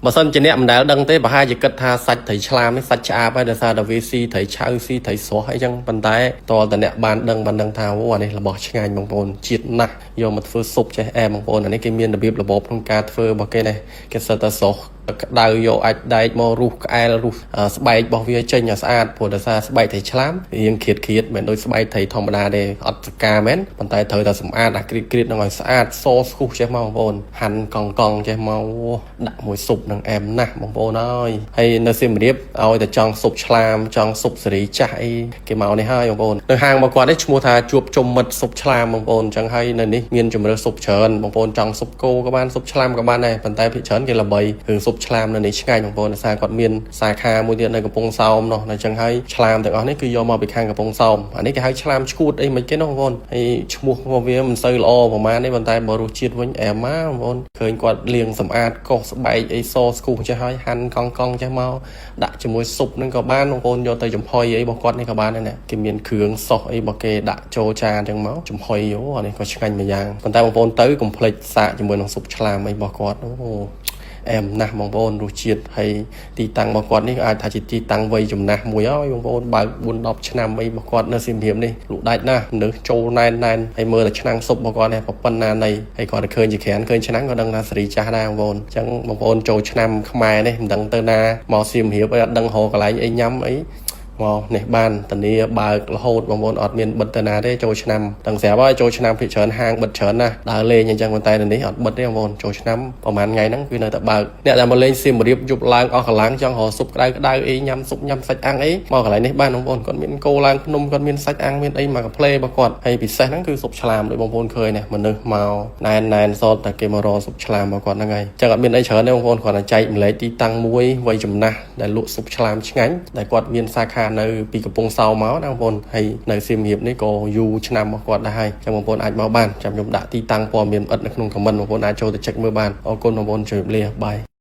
បើសិនជាអ្នកមិនដែលដឹងទេប្រហែលជាគិតថាសាច់ត្រីឆ្លាមនេះសាច់ឆ្អាបហើយដោយសារតែវាស៊ីត្រីឆៅស៊ីត្រីស្រស់អីចឹងប៉ុន្តែតើតអ្នកបានដឹងថាអូអានេះរបស់ឆ្ងាញ់បងប្អូនជាតិណាស់យកមកធ្វើស៊ុបចេះអែបងប្អូនអានេះគេមានរបៀបរបបក្នុងការធ្វើរបស់គេនេះគេសិតតែស្រស់ក្តៅយកអាចដែកមករុះក្អែលរុះស្បែករបស់វាចេញឲ្យស្អាតព្រោះដោយសារស្បែកត្រីឆ្លាមរៀងគ្រៀតមិនដូចស្បែកត្រីធម្មតាទេអត់សកាមែនប៉ុន្តែត្រូវតែសម្អាតអាគ្រៀតនឹងឲ្យស្អាតសស្គុះចេះមកបងប្អូនហាន់កង់ចេះមកដាក់មួយស៊ុបនឹងអែមណាស់បងប្អូនអើយហើយនៅសៀមរាបឲ្យតែចង់ស៊ុបឆ្លាមចង់ស៊ុបសេរីចាស់អីគេមកនេះហើយបងប្អូននៅហាងរបស់គាត់នេះឈ្មោះថាជួបជុំមិត្តស៊ុបឆ្លាមបងប្អូនអញ្ចឹងហើយនៅនេះមានជម្រើសស៊ុបច្រើនបងប្អូនចង់ស៊ុបគោក៏បានស៊ុបឆ្លាមក៏បានដែរប៉ុន្តែភាគច្រើនគេល្បីរឿងស៊ុបឆ្លាមនៅនេះឆ្ងាញ់បងប្អូនដោយសារគាត់មានសាខាមួយទៀតនៅកំពង់សោមនោះអញ្ចឹងហើយឆ្លាមទាំងអស់នេះគឺយកមកពីខាងកំពង់សោមអានេះគេហៅឆ្លាមឈួតអីមិនគេនោះបងប្អូនហើយឈ្មោះរបស់វាមិនសូវល្អប្រហែលទេប៉ុន្តែបើរសជាតិវិញអែមមកបងប្អូនឃើញគាត់លាងសម្អាតកោសស្បែកអីសស្គុះចេះហើយហាន់កង់ចេះមកដាក់ជាមួយស៊ុបហ្នឹងក៏បានបងប្អូនយកទៅចំហុយអីរបស់គាត់នេះក៏បានដែរណាគេមានគ្រឿងសោះអីរបស់គេដាក់ចូលចានអញ្ចឹងមកចំហុយយោអានេះក៏ឆ្ងាញ់មួយយ៉ាងប៉ុន្តែបងប្អូនទៅកុំភ្លេចសាកជាមួយនឹងស៊ុបឆ្លាមអីរបស់គាត់អូអែមណាស់បងប្អូនរសជាតិហើយទីតាំងរបស់គាត់នេះអាចថាជាទីតាំងវ័យចំណាស់មួយហើយបងប្អូនបើក4-10ឆ្នាំអីរបស់គាត់នៅសៀមរាបនេះលក់ដាច់ណាស់នៅចូលណែនហើយមើលតែឆ្នាំងស៊ុបរបស់គាត់នេះប៉ុណ្ណាណីហើយគាត់ឃើញជាក្រានឃើញឆ្នាំងក៏ដឹងថាសេរីចាស់ដែរបងប្អូនអញ្ចឹងបងប្អូនចូលឆ្នាំខ្មែរនេះមិនដឹងទៅណាមកសៀមរាបអីអត់ដឹងរកកន្លែងអីញ៉ាំអីមកនេះបានធានាបើករហូតបងប្អូនអត់មានបិទទៅណាទេចូលឆ្នាំទាំងស្រាប់ហើយចូលឆ្នាំភាគច្រើនហាងបិទច្រើនណាស់ដើរលេងអញ្ចឹងប៉ុន្តែនៅនេះអត់បិទទេបងប្អូនចូលឆ្នាំប្រហែលថ្ងៃហ្នឹងគឺនៅតែបើកអ្នកដែលមកលេងសៀមរាបយប់ឡើងអស់កម្លាំងចង់រកស៊ុបក្តៅអីញ៉ាំស៊ុបញ៉ាំសាច់អាំងអីមកកន្លែងនេះបានបងប្អូនគាត់មានគោឡើងភ្នំគាត់មានសាច់អាំងមានអីមកកាផ្លេរបស់គាត់ហើយពិសេសហ្នឹងគឺស៊ុបឆ្លាមដូចបងប្អូនឃើញនេះមនុស្សមកណែនសតតែគេមករកស៊ុបឆ្លាមរបស់គាត់ហ្នឹងហើយចឹងអត់មានអីច្រើនទេបងប្អូនគាត់តែចែកម្លែកទីតាំងមួយវ័យចំណាស់ដែលលក់ស៊ុបឆ្លាមឆ្ងាញ់ដែលគាត់មានសាខានៅពីកំពង់សោមមកណាបងប្អូនហើយនៅសៀមរាបនេះក៏យូរឆ្នាំរបស់គាត់ដែរហើយចឹងបងប្អូនអាចមកបានចាំខ្ញុំដាក់ទីតាំងព័ត៌មានឥតនៅក្នុងខមមិនបងប្អូនអាចចូលទៅ check មើលបានអរគុណបងប្អូនជម្រាបលាបាយ